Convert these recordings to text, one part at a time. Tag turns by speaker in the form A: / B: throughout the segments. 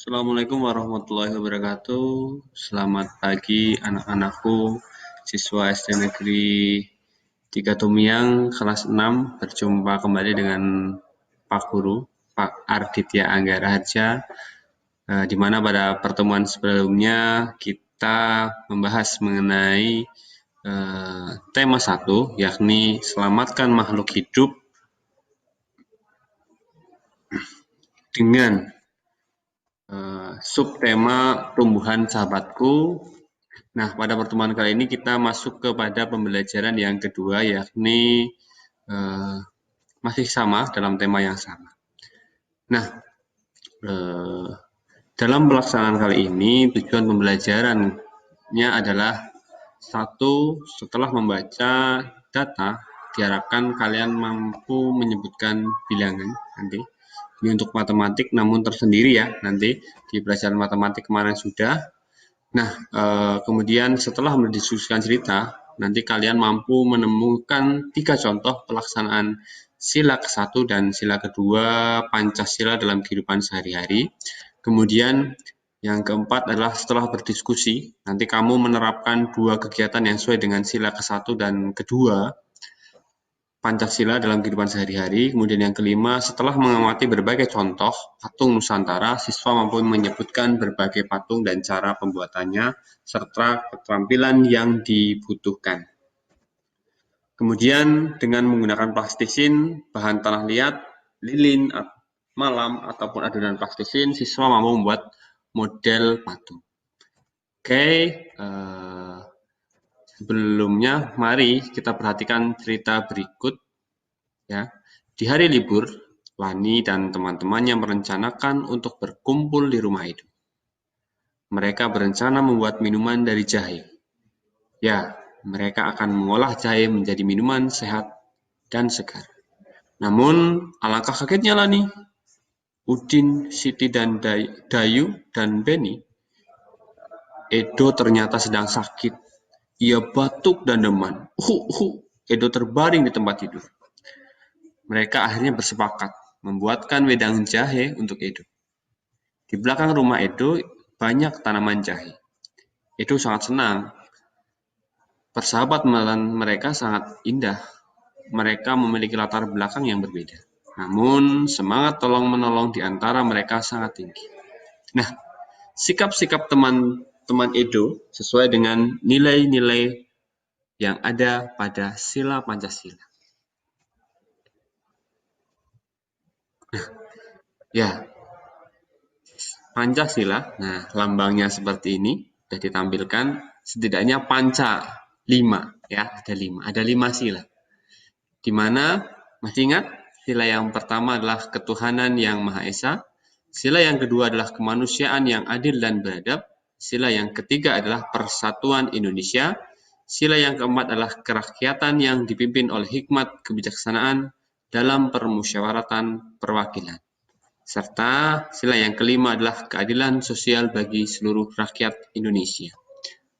A: Assalamualaikum warahmatullahi wabarakatuh. Selamat pagi anak-anakku, siswa SD Negeri 3 Tumiang kelas 6. Berjumpa kembali dengan Pak Guru, Pak Arditya Anggara Harja, di mana pada pertemuan sebelumnya kita membahas mengenai tema 1, yakni selamatkan makhluk hidup dengan subtema tumbuhan sahabatku. Nah, pada pertemuan kali ini kita masuk kepada pembelajaran yang kedua, yakni masih sama dalam tema yang sama. Nah, dalam pelaksanaan kali ini tujuan pembelajarannya adalah satu, setelah membaca data, diharapkan kalian mampu menyebutkan bilangan nanti. Ini untuk matematik, namun tersendiri ya nanti di pelajaran matematik kemarin sudah. Nah, kemudian setelah mendiskusikan cerita, nanti kalian mampu menemukan 3 contoh pelaksanaan sila ke-1 dan sila kedua Pancasila dalam kehidupan sehari-hari. Kemudian yang keempat adalah setelah berdiskusi, nanti kamu menerapkan 2 kegiatan yang sesuai dengan sila ke-1 dan kedua Pancasila dalam kehidupan sehari-hari. Kemudian yang kelima, setelah mengamati berbagai contoh patung Nusantara, siswa mampu menyebutkan berbagai patung dan cara pembuatannya, serta keterampilan yang dibutuhkan. Kemudian dengan menggunakan plastisin, bahan tanah liat, lilin, malam, ataupun adonan plastisin, siswa mampu membuat model patung. Oke, sebelumnya mari kita perhatikan cerita berikut. Ya, di hari libur, Lani dan teman-temannya merencanakan untuk berkumpul di rumah Edo. Mereka berencana membuat minuman dari jahe. Ya, mereka akan mengolah jahe menjadi minuman sehat dan segar. Namun, alangkah kagetnya Lani, Udin, Siti, dan Dayu, dan Beni. Edo ternyata sedang sakit. Ia batuk dan demam. Edo terbaring di tempat tidur. Mereka akhirnya bersepakat membuatkan wedang jahe untuk Edo. Di belakang rumah Edo banyak tanaman jahe. Edo sangat senang. Persahabatan mereka sangat indah. Mereka memiliki latar belakang yang berbeda. Namun semangat tolong-menolong di antara mereka sangat tinggi. Nah, sikap-sikap teman-teman Edo sesuai dengan nilai-nilai yang ada pada sila Pancasila. Ya, Pancasila, nah lambangnya seperti ini, sudah ditampilkan setidaknya panca 5, ya ada 5 sila. Di mana, masih ingat, sila yang pertama adalah ketuhanan yang Maha Esa, sila yang kedua adalah kemanusiaan yang adil dan beradab, sila yang ketiga adalah persatuan Indonesia, sila yang keempat adalah kerakyatan yang dipimpin oleh hikmat kebijaksanaan dalam permusyawaratan perwakilan. Serta sila yang kelima adalah keadilan sosial bagi seluruh rakyat Indonesia.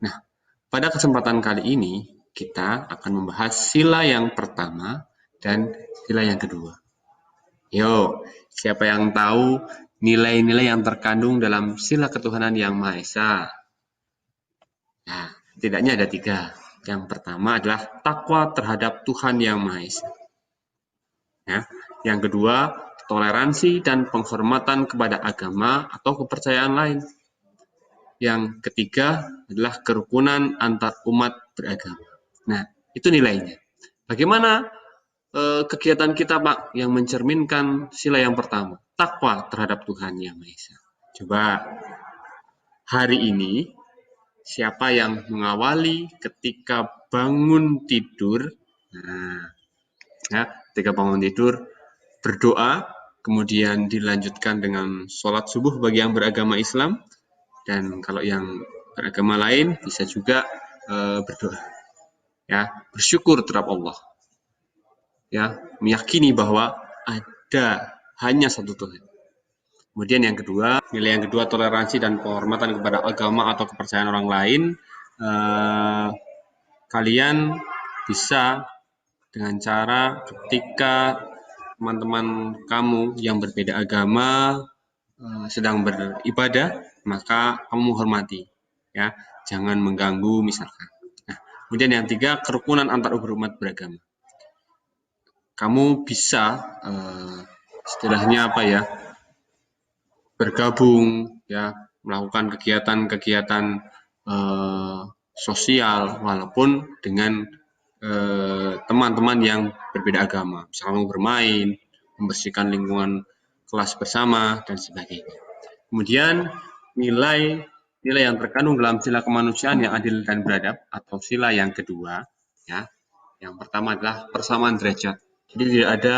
A: Nah, pada kesempatan kali ini kita akan membahas sila yang pertama dan sila yang kedua. Yo, siapa yang tahu nilai-nilai yang terkandung dalam sila ketuhanan yang Maha Esa? Nah, setidaknya ada 3. Yang pertama adalah takwa terhadap Tuhan yang Maha Esa. Ya, yang kedua, toleransi dan penghormatan kepada agama atau kepercayaan lain. Yang ketiga adalah kerukunan antar umat beragama. Nah, itu nilainya. Bagaimana kegiatan kita, Pak, yang mencerminkan sila yang pertama, takwa terhadap Tuhan Yang Maha Esa? Coba hari ini siapa yang mengawali ketika bangun tidur? Nah, ya, ketika bangun tidur berdoa, kemudian dilanjutkan dengan sholat subuh bagi yang beragama Islam, dan kalau yang beragama lain bisa juga berdoa, ya, bersyukur terhadap Allah, ya, meyakini bahwa ada hanya satu Tuhan. Kemudian yang kedua, nilai yang kedua, toleransi dan penghormatan kepada agama atau kepercayaan orang lain. Kalian bisa dengan cara ketika teman-teman kamu yang berbeda agama sedang beribadah, maka kamu menghormati, ya, jangan mengganggu misalkan. Nah, kemudian yang tiga, kerukunan antar umat beragama. Kamu bisa istilahnya apa ya, bergabung, ya, melakukan kegiatan-kegiatan sosial walaupun dengan teman-teman yang berbeda agama. Misalnya kamu bermain, membersihkan lingkungan kelas bersama dan sebagainya. Kemudian nilai yang terkandung dalam sila kemanusiaan yang adil dan beradab atau sila yang kedua, ya. Yang pertama adalah persamaan derajat. Jadi tidak ada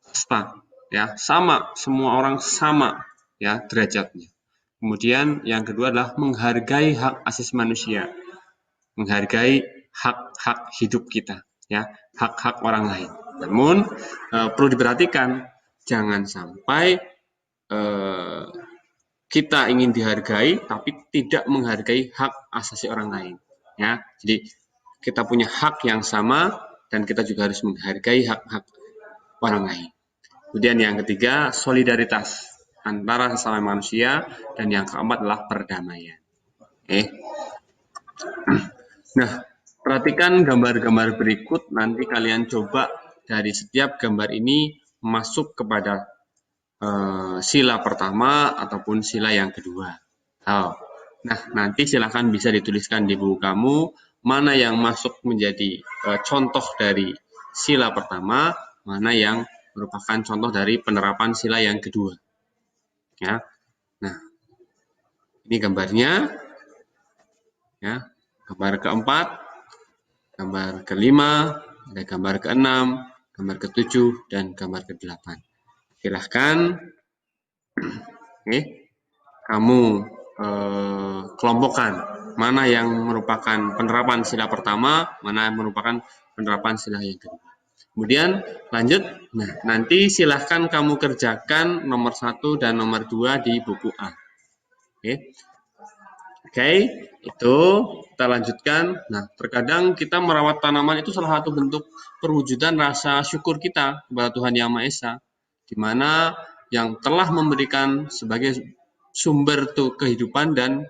A: kasta, ya, sama, semua orang sama, ya, derajatnya. Kemudian yang kedua adalah menghargai hak asasi manusia, menghargai hak-hak hidup kita, ya, hak-hak orang lain. Namun perlu diperhatikan, jangan sampai kita ingin dihargai tapi tidak menghargai hak asasi orang lain, ya. Jadi kita punya hak yang sama dan kita juga harus menghargai hak-hak orang lain. Kemudian yang ketiga, solidaritas antara sesama manusia, dan yang keempat adalah perdamaian. Nah, perhatikan gambar-gambar berikut, nanti kalian coba dari setiap gambar ini masuk kepada sila pertama ataupun sila yang kedua. Nah, nanti silahkan bisa dituliskan di buku kamu mana yang masuk menjadi contoh dari sila pertama, mana yang merupakan contoh dari penerapan sila yang kedua. Ya, nah ini gambarnya. Ya, gambar keempat, gambar kelima, ada gambar keenam, gambar ketujuh, dan gambar ke-8. Silahkan, kamu kelompokkan mana yang merupakan penerapan sila pertama, mana yang merupakan penerapan sila yang kedua. Kemudian lanjut, nah nanti silahkan kamu kerjakan nomor 1 dan nomor 2 di buku A. Oke, itu kita lanjutkan. Nah, terkadang kita merawat tanaman itu salah satu bentuk perwujudan rasa syukur kita kepada Tuhan Yang Maha Esa, di mana yang telah memberikan sebagai sumber kehidupan dan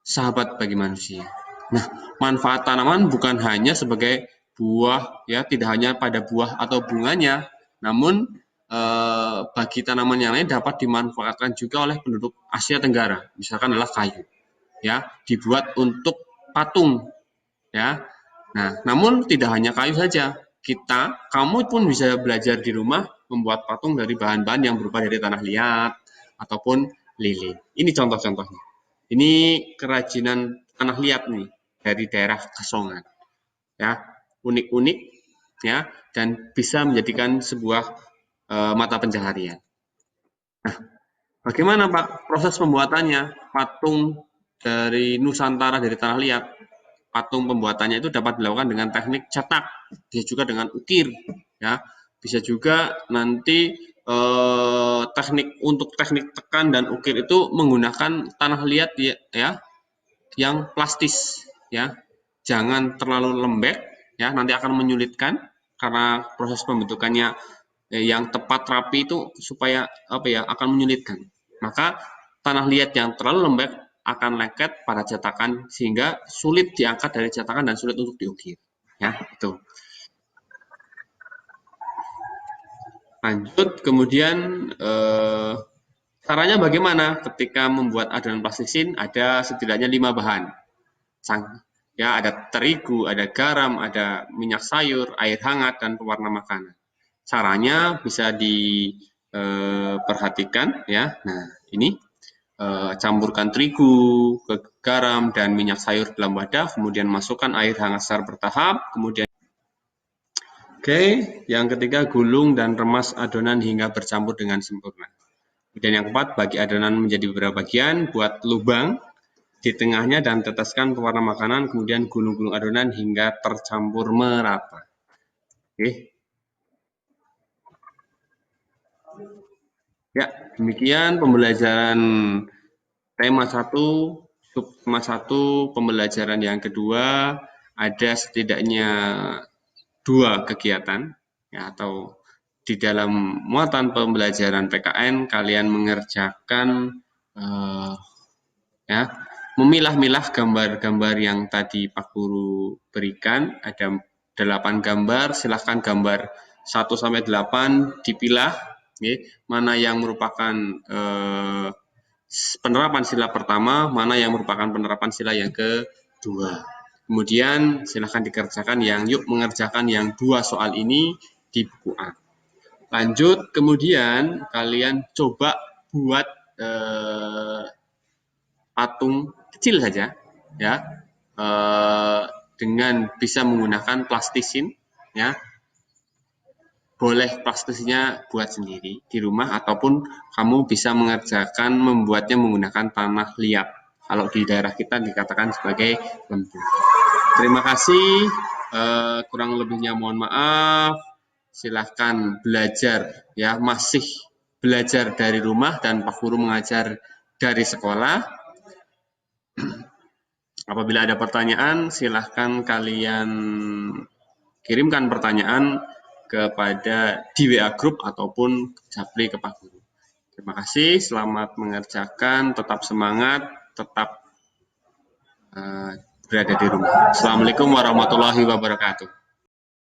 A: sahabat bagi manusia. Nah, manfaat tanaman bukan hanya sebagai buah, ya, tidak hanya pada buah atau bunganya, namun bagi tanaman yang lain dapat dimanfaatkan juga oleh penduduk Asia Tenggara, misalkan adalah kayu, ya, dibuat untuk patung, ya. Nah, namun tidak hanya kayu saja, kamu pun bisa belajar di rumah membuat patung dari bahan-bahan yang berupa dari tanah liat ataupun lilin. Ini contoh-contohnya. Ini kerajinan tanah liat nih dari daerah Kasongan, ya, unik-unik, ya, dan bisa menjadikan sebuah mata pencaharian. Nah, bagaimana Pak proses pembuatannya? Patung dari Nusantara dari tanah liat, patung pembuatannya itu dapat dilakukan dengan teknik cetak, bisa juga dengan ukir, ya, bisa juga nanti teknik tekan dan ukir itu menggunakan tanah liat, ya, yang plastis, ya, jangan terlalu lembek, ya, nanti akan menyulitkan karena proses pembentukannya yang tepat rapi itu supaya apa ya, akan menyulitkan. Maka tanah liat yang terlalu lembek akan lengket pada cetakan sehingga sulit diangkat dari cetakan dan sulit untuk diukir, ya, itu. Lanjut, kemudian caranya bagaimana ketika membuat adonan plastisin? Ada setidaknya 5 bahan. Ya, ada terigu, ada garam, ada minyak sayur, air hangat, dan pewarna makanan. Caranya bisa diperhatikan, ya. Nah, ini campurkan terigu, garam, dan minyak sayur dalam wadah, kemudian masukkan air hangat secara bertahap, kemudian yang ketiga, gulung dan remas adonan hingga bercampur dengan sempurna. Kemudian yang keempat, bagi adonan menjadi beberapa bagian, buat lubang di tengahnya dan teteskan pewarna makanan, kemudian gulung-gulung adonan hingga tercampur merata. Ya, demikian pembelajaran tema 1, subtema 1, pembelajaran yang kedua. Ada setidaknya 2 kegiatan, ya, atau di dalam muatan pembelajaran PKN kalian mengerjakan ya, memilah-milah gambar-gambar yang tadi Pak Guru berikan. Ada 8 gambar, silahkan gambar 1 sampai 8 dipilah, mana yang merupakan penerapan sila pertama, mana yang merupakan penerapan sila yang kedua. Kemudian silahkan dikerjakan yuk mengerjakan yang 2 soal ini di buku A. Lanjut, kemudian kalian coba buat patung kecil saja, ya, dengan bisa menggunakan plastisin, ya. Boleh plastisinnya buat sendiri di rumah ataupun kamu bisa mengerjakan membuatnya menggunakan tanah liat. Kalau di daerah kita dikatakan sebagai lembu. Terima kasih. Kurang lebihnya mohon maaf. Silahkan belajar, ya, masih belajar dari rumah dan Pak Guru mengajar dari sekolah. Apabila ada pertanyaan, silahkan kalian kirimkan pertanyaan kepada di WA Group ataupun japri ke Pak Guru. Terima kasih, selamat mengerjakan, tetap semangat, tetap berada di rumah. Assalamualaikum warahmatullahi wabarakatuh.